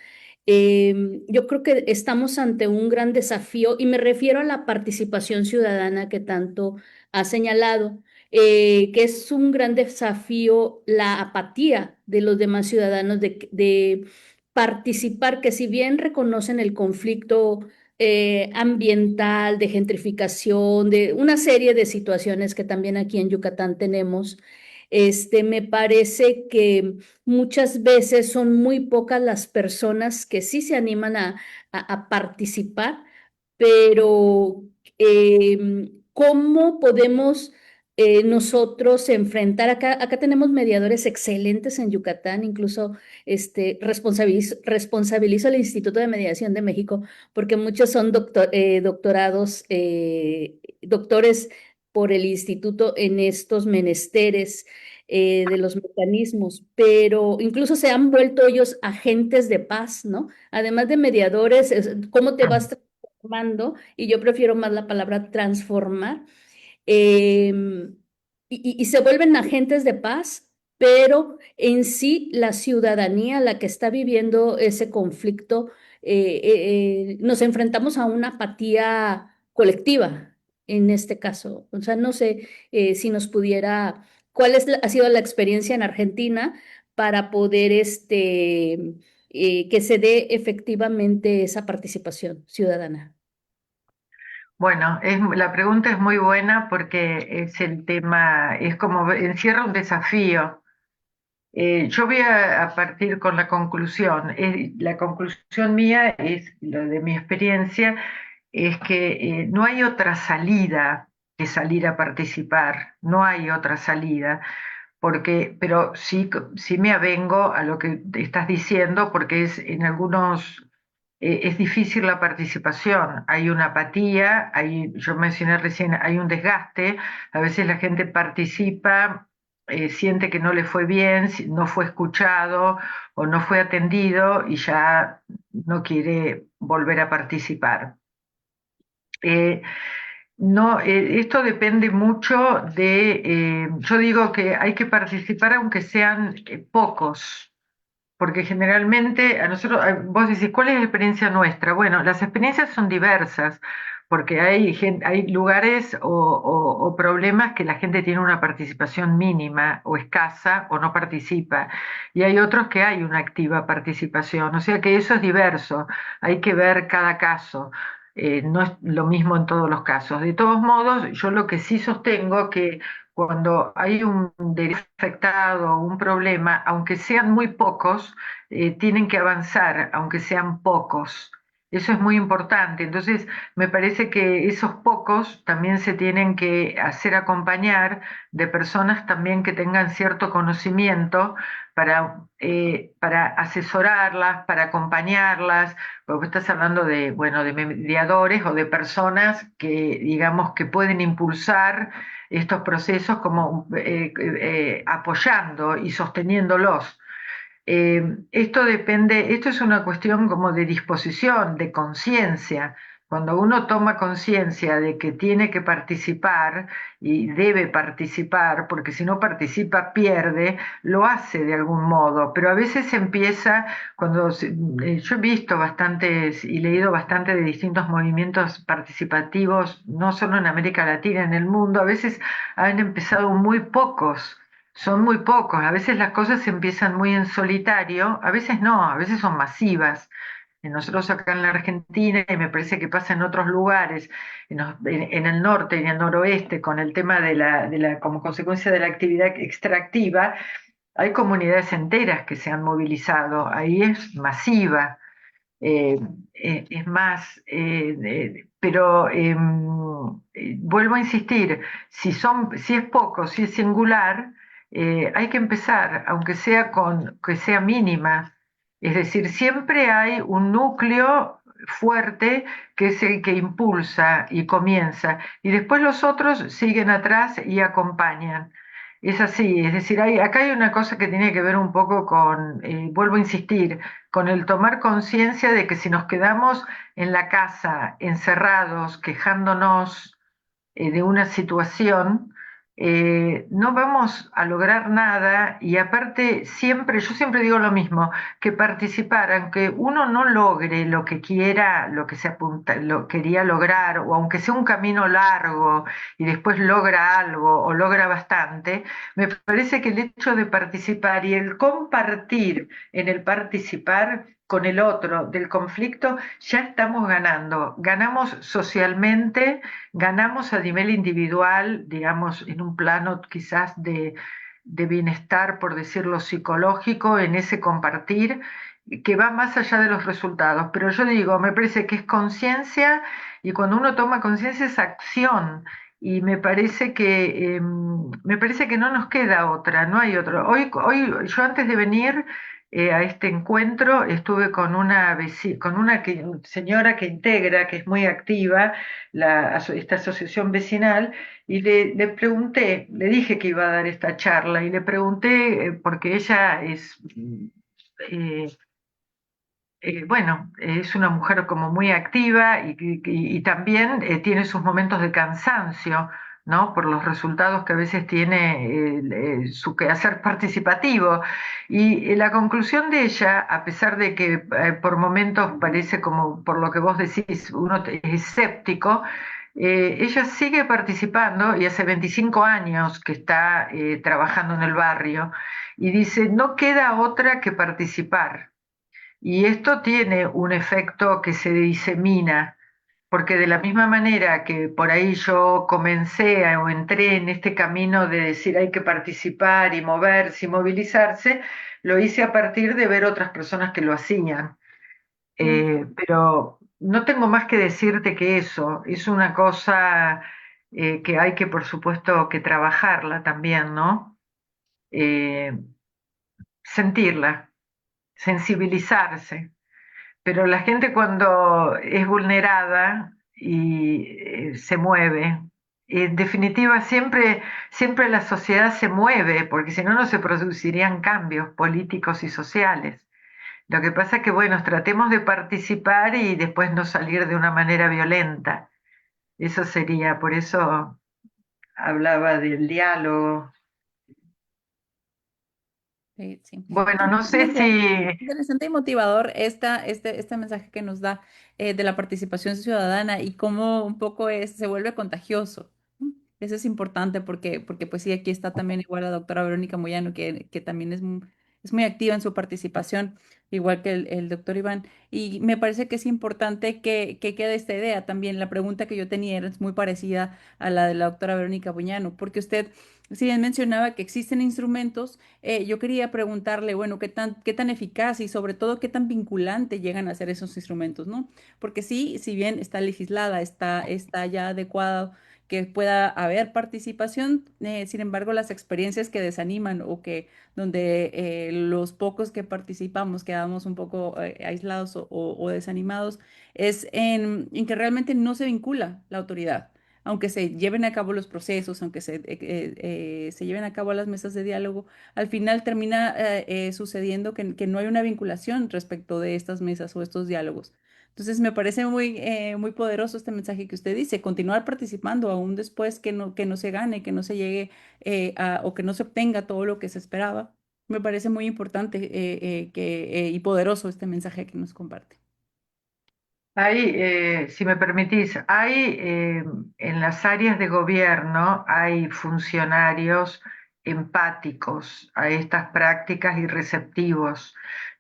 yo creo que estamos ante un gran desafío y me refiero a la participación ciudadana que tanto ha señalado, que es un gran desafío la apatía de los demás ciudadanos de participar, que si bien reconocen el conflicto ambiental, de gentrificación, de una serie de situaciones que también aquí en Yucatán tenemos. Me parece que muchas veces son muy pocas las personas que sí se animan a participar, pero ¿cómo podemos nosotros enfrentar? Acá tenemos mediadores excelentes en Yucatán, incluso responsabilizo al Instituto de Mediación de México porque muchos son doctorados, doctores por el instituto en estos menesteres de los mecanismos, pero incluso se han vuelto ellos agentes de paz, ¿no? Además de mediadores, ¿cómo te vas transformando? Y yo prefiero más la palabra transformar. Y se vuelven agentes de paz, pero en sí la ciudadanía, la que está viviendo ese conflicto, nos enfrentamos a una apatía colectiva en este caso. O sea, no sé si nos pudiera, ¿cuál ha sido la experiencia en Argentina para poder que se dé efectivamente esa participación ciudadana? Bueno, la pregunta es muy buena porque es el tema, es como encierra un desafío. Yo voy a partir con la conclusión. La conclusión mía es, lo de mi experiencia, es que no hay otra salida que salir a participar, no hay otra salida, pero sí me avengo a lo que estás diciendo, porque es en algunos es difícil la participación, hay una apatía, yo mencioné recién, hay un desgaste, a veces la gente participa, siente que no le fue bien, no fue escuchado o no fue atendido y ya no quiere volver a participar. No, esto depende mucho yo digo que hay que participar aunque sean pocos, porque generalmente vos decís, ¿cuál es la experiencia nuestra? Bueno, las experiencias son diversas, porque hay lugares o problemas que la gente tiene una participación mínima o escasa o no participa, y hay otros que hay una activa participación, o sea que eso es diverso, hay que ver cada caso. No es lo mismo en todos los casos. De todos modos, yo lo que sí sostengo que cuando hay un derecho afectado o un problema, aunque sean muy pocos, tienen que avanzar, aunque sean pocos. Eso es muy importante. Entonces, me parece que esos pocos también se tienen que hacer acompañar de personas también que tengan cierto conocimiento para asesorarlas, para acompañarlas, porque estás hablando de, bueno, de mediadores o de personas que, digamos, que pueden impulsar estos procesos como apoyando y sosteniéndolos. Esto es una cuestión como de disposición, de conciencia. Cuando uno toma conciencia de que tiene que participar y debe participar, porque si no participa pierde, lo hace de algún modo, pero a veces empieza, yo he visto bastantes y leído bastante de distintos movimientos participativos, no solo en América Latina, en el mundo, a veces han empezado muy pocos, son muy pocos, a veces las cosas empiezan muy en solitario, a veces no, a veces son masivas. Nosotros acá en la Argentina, y me parece que pasa en otros lugares, en el norte y en el noroeste, con el tema como consecuencia de la actividad extractiva, hay comunidades enteras que se han movilizado, ahí es masiva, es más, pero vuelvo a insistir, si es poco, si es singular, hay que empezar, aunque sea que sea mínima. Es decir, siempre hay un núcleo fuerte que es el que impulsa y comienza, y después los otros siguen atrás y acompañan. Es así, es decir, acá hay una cosa que tiene que ver un poco vuelvo a insistir, con el tomar conciencia de que si nos quedamos en la casa, encerrados, quejándonos de una situación, no vamos a lograr nada y aparte yo siempre digo lo mismo, que participar, aunque uno no logre lo que quiera, lo que lo quería lograr, o aunque sea un camino largo y después logra algo o logra bastante, me parece que el hecho de participar y el compartir en el participar con el otro del conflicto, ya estamos ganando. Ganamos socialmente, ganamos a nivel individual, digamos, en un plano quizás de bienestar, por decirlo psicológico, en ese compartir que va más allá de los resultados. Pero yo digo, me parece que es conciencia y cuando uno toma conciencia es acción. Y me parece que no nos queda otra, no hay otra. Hoy yo antes de venir a este encuentro estuve con una señora que integra, que es muy activa, esta asociación vecinal, y le pregunté, le dije que iba a dar esta charla, y le pregunté, porque ella eh, bueno, es una mujer como muy activa y también tiene sus momentos de cansancio, ¿no? Por los resultados que a veces tiene su quehacer participativo. Y la conclusión de ella, a pesar de que por momentos parece como, por lo que vos decís, uno es escéptico, ella sigue participando y hace 25 años que está trabajando en el barrio y dice, no queda otra que participar. Y esto tiene un efecto que se disemina, porque de la misma manera que por ahí yo o entré en este camino de decir hay que participar y moverse y movilizarse, lo hice a partir de ver otras personas que lo hacían. Pero no tengo más que decirte que eso es una cosa que hay que, por supuesto, que trabajarla también, ¿no? Eh, sentirla, sensibilizarse. pero la gente cuando es vulnerada y se mueve. En definitiva, siempre la sociedad se mueve, porque si no, no se producirían cambios políticos y sociales. Lo que pasa es que, bueno, tratemos de participar y después no salir de una manera violenta. Eso sería, por eso hablaba del diálogo. Sí, sí. Bueno, no sé Interesante, si interesante y motivador este mensaje que nos da de la participación ciudadana y cómo un poco se vuelve contagioso. ¿No? Eso es importante porque pues sí, aquí está también igual la doctora Verónica Moyano, que también es muy activa en su participación, igual que el doctor Iván. Y me parece que es importante que quede esta idea también. La pregunta que yo tenía era muy parecida a la de la doctora Verónica Moyano, porque usted, si bien mencionaba que existen instrumentos, yo quería preguntarle, bueno, qué tan eficaz y sobre todo qué tan vinculante llegan a ser esos instrumentos, ¿no? Porque sí, si bien está legislada, está ya adecuado que pueda haber participación, sin embargo, las experiencias que desaniman o que donde los pocos que participamos quedamos un poco aislados o desanimados, es en que realmente no se vincula la autoridad aunque se lleven a cabo los procesos, aunque se lleven a cabo las mesas de diálogo, al final termina sucediendo que no hay una vinculación respecto de estas mesas o estos diálogos. Entonces me parece muy poderoso este mensaje que usted dice, continuar participando aún después que no se gane, que no se llegue o que no se obtenga todo lo que se esperaba. Me parece muy importante y poderoso este mensaje que nos comparte. hay, si me permitís, en las áreas de gobierno hay funcionarios empáticos a estas prácticas y receptivos.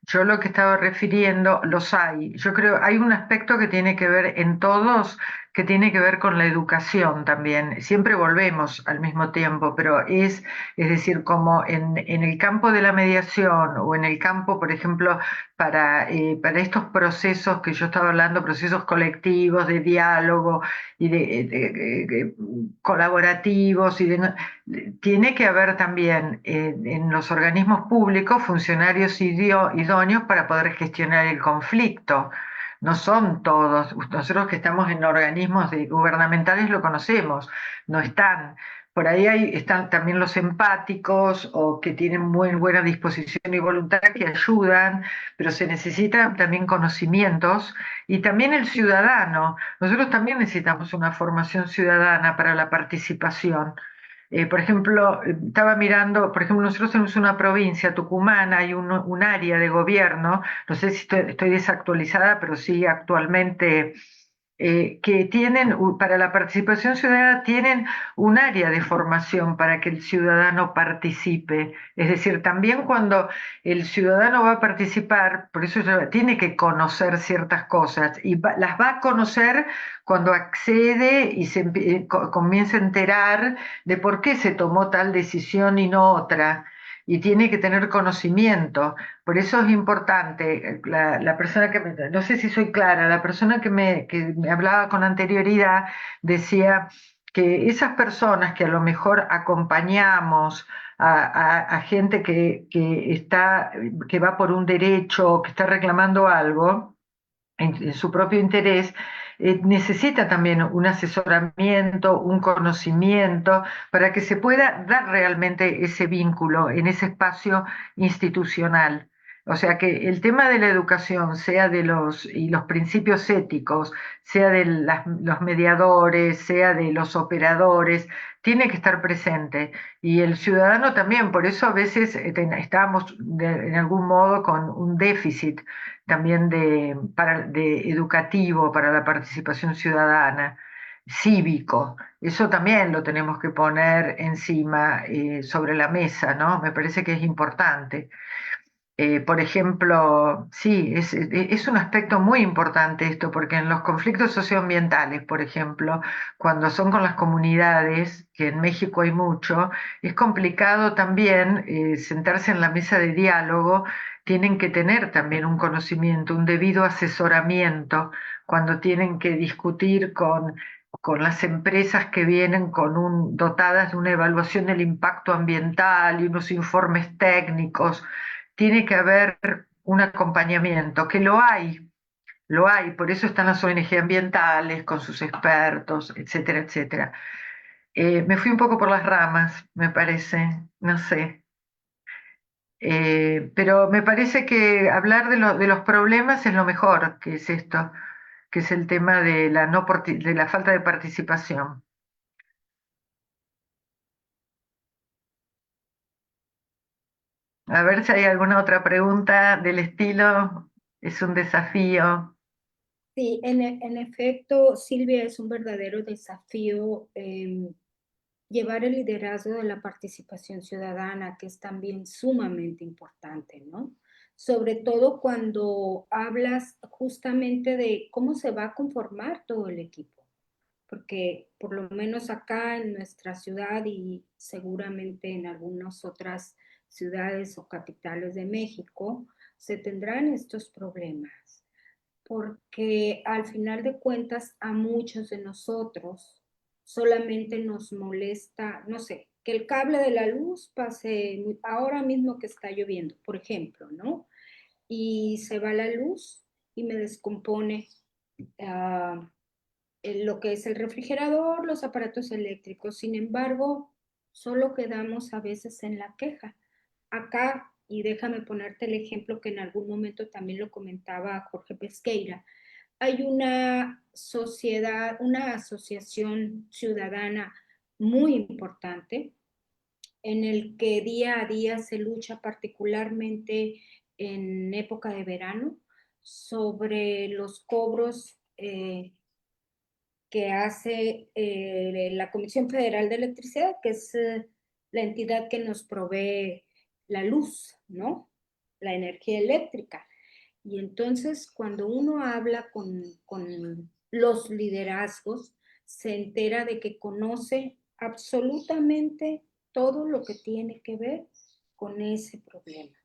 Yo lo que estaba refiriendo, los hay. Yo creo, hay un aspecto que tiene que ver en todos, que tiene que ver con la educación también. Siempre volvemos al mismo tiempo, pero es decir, como en el campo de la mediación o en el campo, por ejemplo, para estos procesos que yo estaba hablando, procesos colectivos, de diálogo y de colaborativos, tiene que haber también en los organismos públicos funcionarios idóneos para poder gestionar el conflicto. No son todos, nosotros que estamos en organismos gubernamentales lo conocemos, no están. Por ahí están también los empáticos o que tienen muy buena disposición y voluntad que ayudan, pero se necesitan también conocimientos y también el ciudadano. Nosotros también necesitamos una formación ciudadana para la participación. Por ejemplo, estaba mirando, por ejemplo, nosotros tenemos una provincia, Tucumán, hay un área de gobierno, no sé si estoy desactualizada, pero sí actualmente que tienen, para la participación ciudadana, tienen un área de formación para que el ciudadano participe. Es decir, también cuando el ciudadano va a participar, por eso tiene que conocer ciertas cosas y las va a conocer cuando accede y comienza a enterar de por qué se tomó tal decisión y no otra. Y tiene que tener conocimiento. Por eso es importante, la persona no sé si soy clara, la persona que me hablaba con anterioridad decía que esas personas que a lo mejor acompañamos a gente que va por un derecho, que está reclamando algo en su propio interés, necesita también un asesoramiento, un conocimiento para que se pueda dar realmente ese vínculo en ese espacio institucional. O sea que el tema de la educación, sea y los principios éticos, sea de los mediadores, sea de los operadores, tiene que estar presente. Y el ciudadano también, por eso a veces estamos en algún modo con un déficit también de educativo para la participación ciudadana, cívico. Eso también lo tenemos que poner encima, sobre la mesa, ¿no? Me parece que es importante. Por ejemplo, sí, es un aspecto muy importante esto, porque en los conflictos socioambientales, por ejemplo, cuando son con las comunidades, que en México hay mucho, es complicado también sentarse en la mesa de diálogo, tienen que tener también un conocimiento, un debido asesoramiento cuando tienen que discutir con las empresas que vienen dotadas de una evaluación del impacto ambiental y unos informes técnicos. Tiene que haber un acompañamiento, que lo hay, lo hay, por eso están las ONG ambientales con sus expertos, etcétera, etcétera. Me fui un poco por las ramas, me parece, no sé. Pero me parece que hablar de los problemas es lo mejor, que es esto, que es el tema de de la falta de participación. A ver si hay alguna otra pregunta del estilo. Es un desafío. Sí, en efecto, Silvia, es un verdadero desafío llevar el liderazgo de la participación ciudadana, que es también sumamente importante, ¿no? Sobre todo cuando hablas justamente de cómo se va a conformar todo el equipo, porque por lo menos acá en nuestra ciudad y seguramente en algunas otras ciudades o capitales de México, se tendrán estos problemas, porque al final de cuentas a muchos de nosotros solamente nos molesta, no sé, que el cable de la luz pase ahora mismo que está lloviendo, por ejemplo, ¿no? Y se va la luz y me descompone lo que es el refrigerador, los aparatos eléctricos. Sin embargo, solo quedamos a veces en la queja. Acá, y déjame ponerte el ejemplo que en algún momento también lo comentaba Jorge Pesqueira, hay una sociedad, una asociación ciudadana muy importante en el que día a día se lucha particularmente en época de verano sobre los cobros que hace la Comisión Federal de Electricidad, que es la entidad que nos provee la luz, ¿no? La energía eléctrica. Y entonces cuando uno habla con los liderazgos, se entera de que conoce absolutamente todo lo que tiene que ver con ese problema.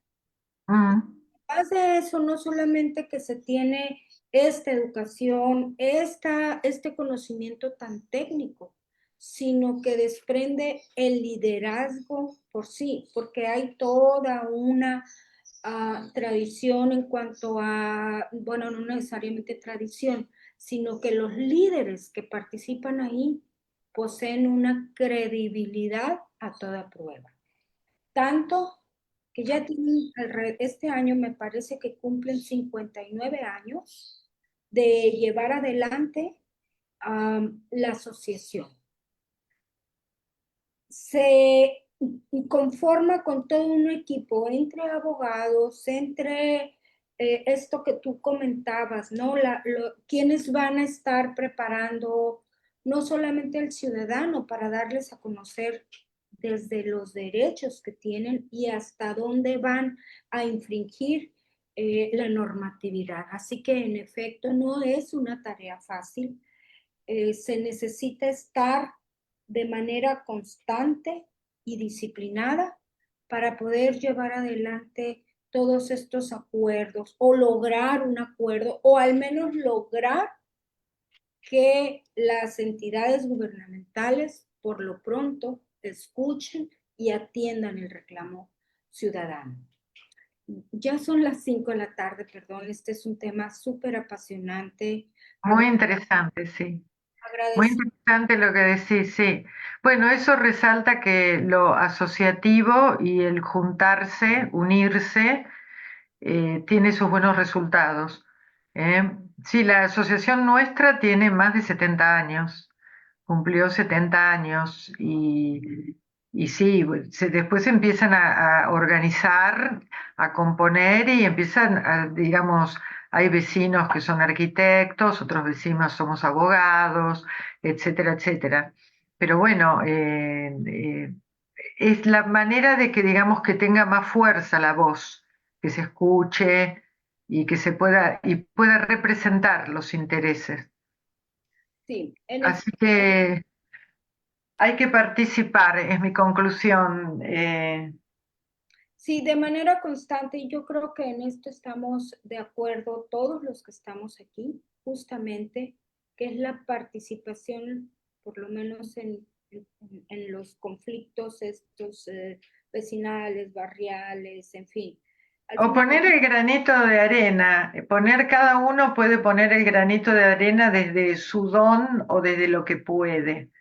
Mm. Además de eso, no solamente que se tiene esta educación, este conocimiento tan técnico, sino que desprende el liderazgo por sí, porque hay toda una tradición en cuanto a, bueno, no necesariamente tradición, sino que los líderes que participan ahí poseen una credibilidad a toda prueba. Tanto que ya tienen, este año me parece que cumplen 59 años de llevar adelante la asociación. Se conforma con todo un equipo, entre abogados, entre esto que tú comentabas, ¿no? Quienes van a estar preparando no solamente al ciudadano para darles a conocer desde los derechos que tienen y hasta dónde van a infringir la normatividad. Así que en efecto no es una tarea fácil. Se necesita estar de manera constante y disciplinada para poder llevar adelante todos estos acuerdos o lograr un acuerdo o al menos lograr que las entidades gubernamentales por lo pronto escuchen y atiendan el reclamo ciudadano. Ya son las 5 de la tarde, perdón, este es un tema súper apasionante. Muy interesante, sí. Muy Agradezco. interesante lo que decís, sí. Bueno, eso resalta que lo asociativo y el juntarse, unirse, tiene sus buenos resultados. Sí, la asociación nuestra tiene más de 70 años, cumplió 70 años y sí, después empiezan a organizar, a componer y empiezan, digamos, hay vecinos que son arquitectos, otros vecinos somos abogados, etcétera, etcétera. Pero bueno, es la manera de que, digamos, que tenga más fuerza la voz, que se escuche y que pueda representar los intereses. Sí, en Así que hay que participar, es mi conclusión. sí, de manera constante, y yo creo que en esto estamos de acuerdo todos los que estamos aquí, justamente, que es la participación, por lo menos en los conflictos estos vecinales, barriales, en fin. Al O final poner el granito de arena, cada uno puede poner el granito de arena desde su don o desde lo que puede.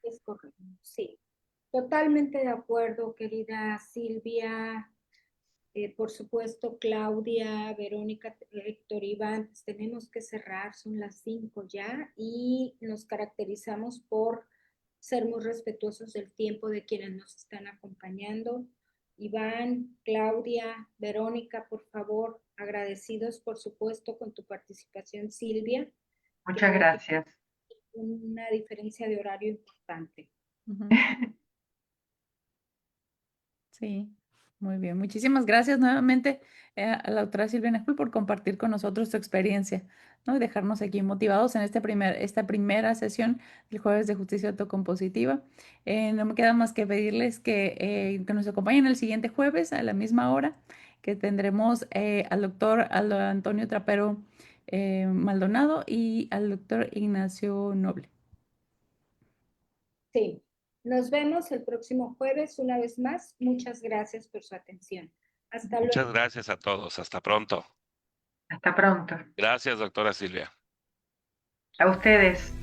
es correcto, sí. Totalmente de acuerdo, querida Silvia. Por supuesto, Claudia, Verónica, Héctor, Iván, pues tenemos que cerrar, son las 5 ya y nos caracterizamos por ser muy respetuosos del tiempo de quienes nos están acompañando. Iván, Claudia, Verónica, por favor, agradecidos por supuesto con tu participación, Silvia. Muchas gracias. Una diferencia de horario importante. Ujú. Sí, muy bien. Muchísimas gracias nuevamente a la doctora Silvia Najul por compartir con nosotros su experiencia, ¿no? Y dejarnos aquí motivados en esta primera sesión del Jueves de Justicia Autocompositiva. No me queda más que pedirles que nos acompañen el siguiente jueves a la misma hora, que tendremos al doctor Antonio Trapero Maldonado y al doctor Ignacio Noble. Sí, nos vemos el próximo jueves una vez más. Muchas gracias por su atención. Hasta luego. Muchas gracias a todos. Hasta pronto. Hasta pronto. Gracias, doctora Silvia. A ustedes.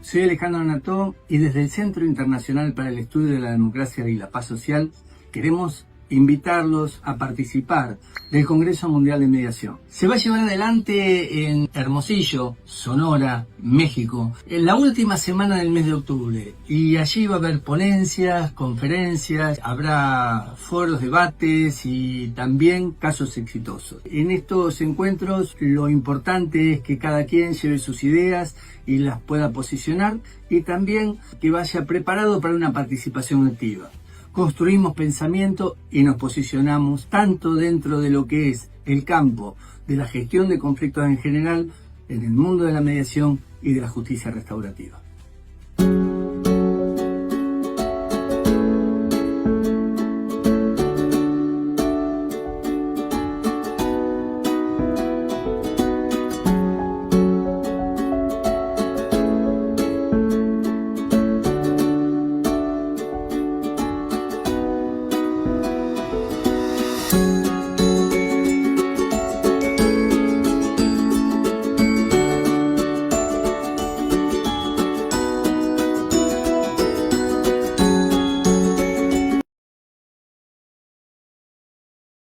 Soy Alejandro Nató y desde el Centro Internacional para el Estudio de la Democracia y la Paz Social queremos invitarlos a participar del Congreso Mundial de Mediación. Se va a llevar adelante en Hermosillo, Sonora, México, en la última semana del mes de octubre. Y allí va a haber ponencias, conferencias, habrá foros, debates y también casos exitosos. En estos encuentros lo importante es que cada quien lleve sus ideas y las pueda posicionar y también que vaya preparado para una participación activa. Construimos pensamiento y nos posicionamos tanto dentro de lo que es el campo de la gestión de conflictos en general, en el mundo de la mediación y de la justicia restaurativa.